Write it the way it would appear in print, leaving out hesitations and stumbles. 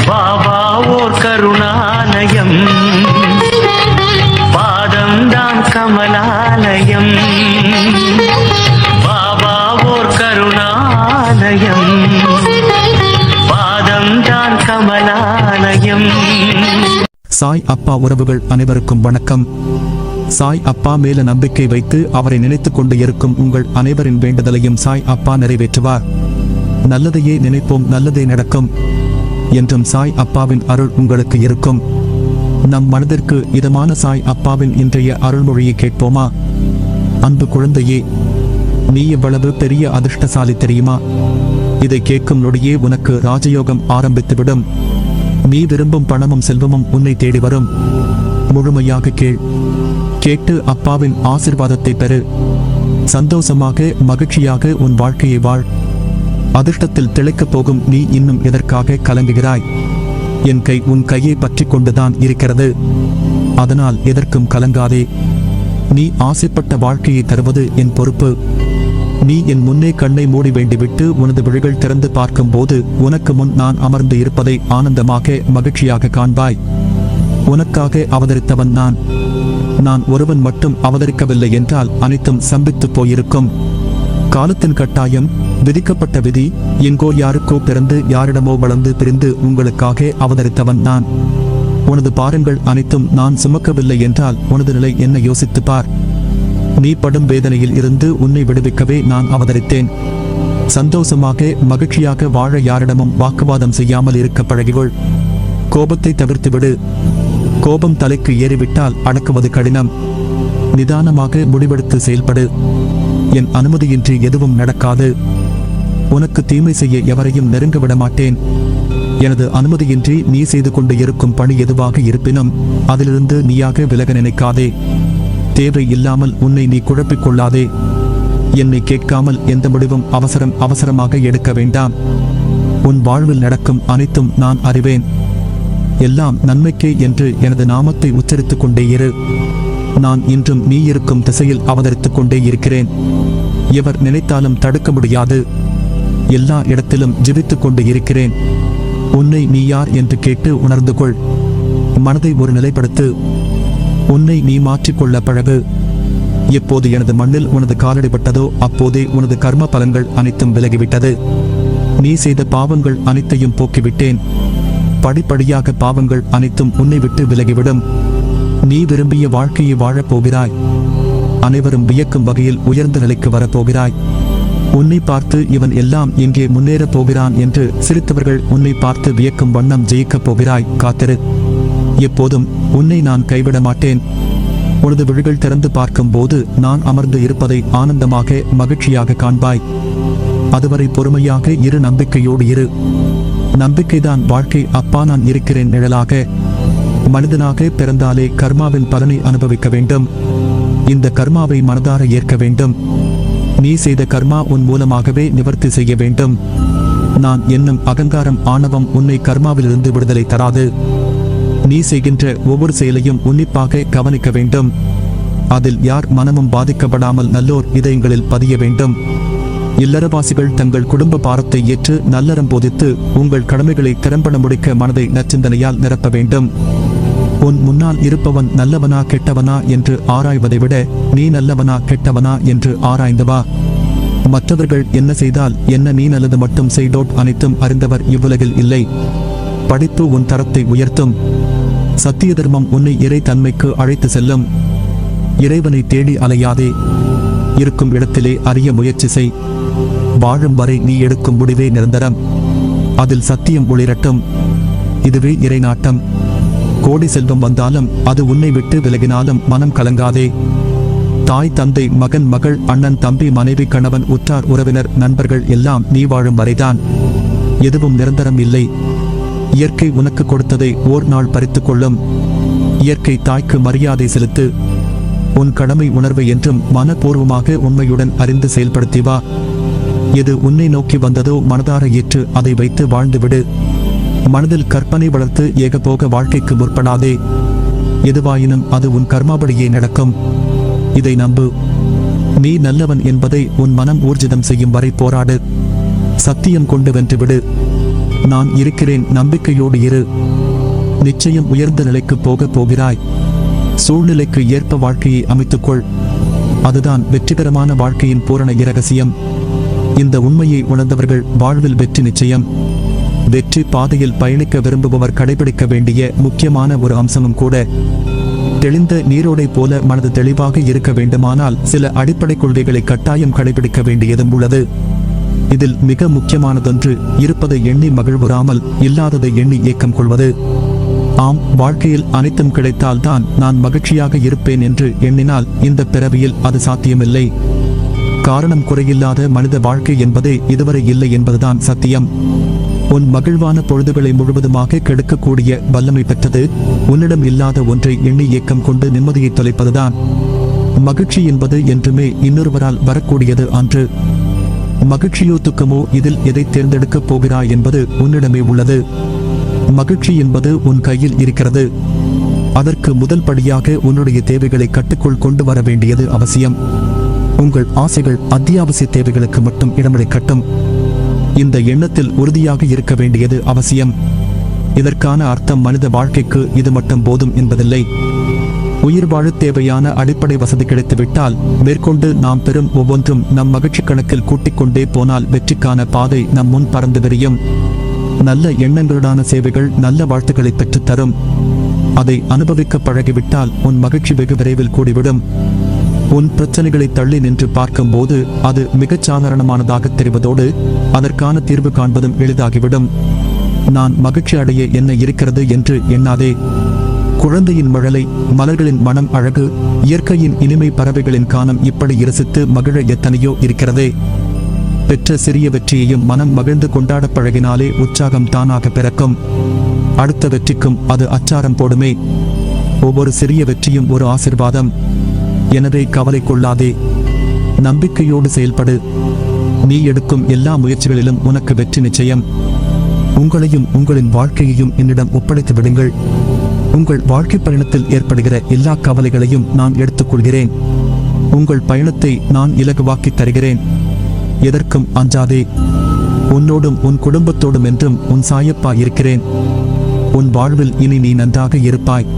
பாபா ஓர் கருணாலயம், பாதம்தான் கமலாலயம். பாபா ஓர் கருணாலயம், பாதம்தான் கமலாலயம். சாய் அப்பா உறவுகள் அனைவருக்கும் வணக்கம். சாய் அப்பா மேல நம்பிக்கை வைத்து அவரை நினைத்துக் கொண்டு இருக்கும் உங்கள் அனைவரின் வேண்டுதலையும் சாய் அப்பா நிறைவேற்றுவார். நல்லதையே நினைப்போம், நல்லதே நடக்கும் என்றும் சாய் அப்பாவின் அருள் உங்களுக்கு இருக்கும். நம் மனதிற்கு இதமான சாய் அப்பாவின் இன்றைய அருள்மொழியை கேட்போமா? அன்பு குழந்தையே, நீ எவ்வளவு பெரிய அதிர்ஷ்டசாலி தெரியுமா? இதை கேட்கும் நொடியே உனக்கு ராஜயோகம் ஆரம்பித்துவிடும். நீ விரும்பும் பணமும் செல்வமும் உன்னை தேடி வரும். முழுமையாக கேட்டு அப்பாவின் ஆசிர்வாதத்தை பெறு. சந்தோஷமாக மகிழ்ச்சியாக உன் வாழ்க்கையை வாழ். அதிர்ஷ்டத்தில் திளைக்கப் போகும் நீ இன்னும் எதற்காக கலங்குகிறாய்? என் கை உன் கையை பற்றி கொண்டுதான் இருக்கிறது. அதனால் எதற்கும் கலங்காதே. நீ ஆசைப்பட்ட வாழ்க்கையை தருவது என் பொறுப்பு. நீ என் முன்னே கண்ணை மூடி வேண்டிவிட்டு உனது விழிகள் திறந்து பார்க்கும் போது உனக்கு முன் நான் அமர்ந்து இருப்பதை ஆனந்தமாக மகிழ்ச்சியாக காண்பாய். உனக்காக அவதரித்தவன் நான் ஒருவன் மட்டும் அவதரிக்கவில்லை என்றால் அனைத்தும் சம்பித்து போயிருக்கும். காலத்தின் கட்டாயம், விதிக்கப்பட்ட விதி, எங்கோ யாருக்கோ பிறந்து யாரிடமோ வளர்ந்து பிரிந்து உங்களுக்காக அவதரித்தவன் நான். உனது பாரங்கள் அனைத்தும் நான் சுமக்கவில்லை என்றால் உனது நிலை என்ன யோசித்து பார். நீ படும் வேதனையில் இருந்து உன்னை விடுவிக்கவே நான் அவதரித்தேன். சந்தோஷமாக மகிழ்ச்சியாக வாழ யாரிடமும் வாக்குவாதம் செய்யாமல் இருக்க பழகிகொள். கோபத்தை தவிர்த்துவிடு. கோபம் தலைக்கு ஏறிவிட்டால் அடக்குவது கடினம். நிதானமாக முடிவெடுத்து செயல்படு. என் அனுமதியின்றி எதுவும் நடக்காது. உனக்கு தீமை செய்ய எவரையும் நெருங்க விட மாட்டேன். எனது அனுமதியின்றி நீ செய்து கொண்டு இருக்கும் பணி எதுவாக இருப்பினும் அதிலிருந்து நீயாக விலக நினைக்காதே. தேவை இல்லாமல் உன்னை நீ குழப்பிக் கொள்ளாதே. என்னை கேட்காமல் எந்த முடிவும் அவசரமாக எடுக்க வேண்டாம். உன் வாழ்வில் நடக்கும் அனைத்தும் நான் அறிவேன். எல்லாம் நன்மைக்கே என்று எனது நாமத்தை உச்சரித்துக் கொண்டே இரு. நான் இன்றும் நீ இருக்கும் திசையில் அவதரித்துக் கொண்டே இருக்கிறேன். எவர் நினைத்தாலும் தடுக்க முடியாது. எல்லா இடத்திலும் ஜெபித்துக் கொண்டு இருக்கிறேன். உன்னை நீ யார் என்று கேட்டு உணர்ந்து கொள். மனதை ஒரு நிலைப்படுத்து. உன்னை நீ மாற்றிக்கொள்ள பழகு. எப்போது எனது மண்ணில் உனது காலடிப்பட்டதோ அப்போதே உனது கர்ம பலன்கள் அனைத்தும் விலகிவிட்டது. நீ செய்த பாவங்கள் அனைத்தையும் போக்கிவிட்டேன். படிப்படியாக பாவங்கள் அனைத்தும் உன்னை விட்டு விலகிவிடும். நீ விரும்பிய வாழ்க்கையை வாழப் போகிறாய். அனைவரும் வியக்கும் வகையில் உயர்ந்த நிலைக்கு வரப்போகிறாய். உன்னை பார்த்து இவன் எல்லாம் எங்கே முன்னேறப் போகிறான் என்று சிரித்தவர்கள் உன்னை பார்த்து வியக்கும் வண்ணம் ஜெயிக்கப் போகிறாய். காத்திரு. எப்போதும் உன்னை நான் கைவிட மாட்டேன். உனது விழிகள் திறந்து பார்க்கும் போது நான் அமர்ந்து இருப்பதை ஆனந்தமாக மகிழ்ச்சியாக காண்பாய். அதுவரை பொறுமையாக இரு, நம்பிக்கையோடு இரு. நம்பிக்கைதான் வாழ்க்கை. அப்பா நான் இருக்கிறேன் நிழலாக. மனிதனாக பிறந்தாலே கர்மாவின் பலனை அனுபவிக்க வேண்டும். இந்த கர்மாவை மனதார ஏற்க வேண்டும். நீ செய்த கர்மா உன் மூலமாகவே நிவர்த்தி செய்ய வேண்டும். நான் என்னும் அகங்காரம், ஆணவம் உன்னை கர்மாவிலிருந்து விடுதலை தராது. நீ செய்கின்ற ஒவ்வொரு செயலையும் உன்னிப்பாக கவனிக்க வேண்டும். அதில் யார் மனமும் பாதிக்கப்படாமல் நல்லோர் இதயங்களில் பதிய வேண்டும். இல்லறவாசிகள் தங்கள் குடும்ப பாரத்தை ஏற்று நல்லறம் போதித்து உங்கள் கடமைகளை திறம்பட முடிக்க மனதை நற்சிந்தனையால் நிரப்ப வேண்டும். உன் முன்னால் இருப்பவன் நல்லவனா கெட்டவனா என்று ஆராய்வதை விட நீ நல்லவனா கெட்டவனா என்று ஆராய்ந்து வா. மற்றவர்கள் என்ன செய்தால் என்ன, நீ நல்லது மட்டும் செய்தோட். அனைத்தும் அறிந்தவர் இவ்வுலகில் இல்லை. படிப்பு உன் தரத்தை உயர்த்தும். சத்திய தர்மம் உன்னை இறை தன்மைக்கு அழைத்து செல்லும். இறைவனை தேடி அலையாதே. இருக்கும் இடத்திலே அறிய முயற்சி செய். வாழும் வரை நீ எடுக்கும் முடிவே நிரந்தரம். அதில் சத்தியம் ஒளிரட்டும். இதுவே இறை நாட்டம். கோடி செல்வம் வந்தாலும் அது உன்னை விட்டு விலகினாலும் மனம் கலங்காதே. தாய், தந்தை, மகன், மகள், அண்ணன், தம்பி, மனைவி, கணவன், உற்றார், உறவினர், நண்பர்கள் எல்லாம் நீ வாழும் வரைதான். எதுவும் நிரந்தரம் இல்லை. இயற்கை உனக்கு கொடுத்ததை ஓர் நாள் பறித்துக் கொள்ளும். இயற்கை தாய்க்கு மரியாதை செலுத்து. உன் கடமை உணர்வு என்றும் மனப்பூர்வமாக உண்மையுடன் அறிந்து செயல்படுத்தி வா. எது உன்னை நோக்கி வந்ததோ மனதார ஏற்று அதை வைத்து வாழ்ந்துவிடு. மனதில் கற்பனை வளர்த்து ஏகபோக வாழ்க்கைக்கு முற்படாதே. எதுவாயினும் அது உன் கர்மாபடியே நடக்கும். இதை நம்பு. நீ நல்லவன் என்பதை உன் மனம் ஊர்ஜிதம் செய்யும் வரை போராடு. சத்தியம் கொண்டு வென்றுவிடு. நான் இருக்கிறேன், நம்பிக்கையோடு இரு. நிச்சயம் உயர்ந்த நிலைக்கு போகிறாய். சூழ்நிலைக்கு ஏற்ப வாழ்க்கையை அமைத்துக்கொள். அதுதான் வெற்றிகரமான வாழ்க்கையின் பூரண இரகசியம். இந்த உண்மையை உணர்ந்தவர்கள் வாழ்வில் வெற்றி நிச்சயம். வெற்றி பாதையில் பயணிக்க விரும்புபவர் கடைபிடிக்க வேண்டிய முக்கியமான ஒரு அம்சமும் கூட. தெளிந்த நீரோடை போல மனது தெளிவாக இருக்க வேண்டுமானால் சில அடிப்படை கொள்கைகளை கட்டாயம் கடைபிடிக்க வேண்டியதும் உள்ளது. இதில் மிக முக்கியமானதொன்று இருப்பதை எண்ணி மகிழ்வுறாமல் இல்லாததை எண்ணி ஏக்கம் கொள்வது. ஆம், வாழ்க்கையில் அனைத்தும் கிடைத்தால்தான் நான் மகிழ்ச்சியாக இருப்பேன் என்று எண்ணினால் இந்த பிறவியில் அது சாத்தியமில்லை. காரணம் குறையில்லாத மனித வாழ்க்கை என்பதே இதுவரை இல்லை என்பதுதான் சத்தியம். உன் மகிழ்வான பொழுதுகளை முழுவதுமாக கெடுக்கக்கூடிய வல்லமை பெற்றது உன்னிடம் இல்லாத ஒன்றை எண்ணி ஏக்கம் கொண்டு நிம்மதியை தொலைப்பதுதான். மகிழ்ச்சி என்பது என்றுமே இன்னொருவரால் வரக்கூடியது அன்று. மகிழ்ச்சியோ துக்கமோ இதில் எதை தேர்ந்தெடுக்கப் போகிறாய் என்பது உன்னிடமே உள்ளது. மகிழ்ச்சி என்பது உன் கையில் இருக்கிறது. அதற்கு முதல் படியாக உன்னுடைய தேவைகளை கட்டுக்குள் கொண்டு வர வேண்டியது அவசியம். உங்கள் ஆசைகள் அத்தியாவசிய தேவைகளுக்கு மட்டும் இடமளிக்கட்டும். இந்த எண்ணத்தில் உறுதியாக இருக்க வேண்டியது அவசியம். இதற்கான அர்த்தம் மனித வாழ்க்கைக்கு இது மட்டும் போதும் என்பதில்லை. உயிர் வாழ தேவையான அடிப்படை வசதி கிடைத்துவிட்டால் மேற்கொண்டு நாம் பெறும் ஒவ்வொன்றும் நம் மகிழ்ச்சி கணக்கில் கூட்டிக் கொண்டே போனால் வெற்றிக்கான பாதை நம் முன் பறந்து விரியும். நல்ல எண்ணங்களுடான சேவைகள் நல்ல வாழ்த்துக்களை பெற்றுத்தரும். அதை அனுபவிக்க பழகிவிட்டால் உன் மகிழ்ச்சி வெகு விரைவில் கூடிவிடும். உன் பிரச்சனைகளை தள்ளி நின்று பார்க்கும்போது அது மிகச் சாதாரணமானதாக தெரிவதோடு அதற்கான தீர்வு காண்பதும் எளிதாகிவிடும். நான் மகிழ்ச்சி அடைய என்ன இருக்கிறது என்று எண்ணாதே. குழந்தையின் மழலை, மலர்களின் மனம் அழகு, இயற்கையின் இனிமை, பறவைகளின் கானம், இப்படி இரசித்து மகிழ எத்தனையோ இருக்கிறதே. பெற்ற சிறிய வெற்றியையும் மனம் மகிழ்ந்து கொண்டாட பழகினாலே உற்சாகம் தானாக பிறக்கும். அடுத்த வெற்றிக்கும் அது அச்சாரம் போடுமே. ஒவ்வொரு சிறிய வெற்றியும் ஒரு ஆசிர்வாதம். எனவே கவலை கொள்ளாதே, நம்பிக்கையோடு செயல்படு. நீ எடுக்கும் எல்லா முயற்சிகளிலும் உனக்கு வெற்றி நிச்சயம். உங்களையும் உங்களின் வாழ்க்கையையும் என்னிடம் ஒப்படைத்து விடுங்கள். உங்கள் வாழ்க்கை பயணத்தில் ஏற்படுகிற எல்லா கவலைகளையும் நான் எடுத்துக்கொள்கிறேன். உங்கள் பயணத்தை நான் இலகுவாக்கி தருகிறேன். எதற்கும் அஞ்சாதே. உன்னோடும் உன் குடும்பத்தோடும் என்றும் உன் சாயப்பா இருக்கிறேன். உன் வாழ்வில் இனி நீ நன்றாக இருப்பாய்.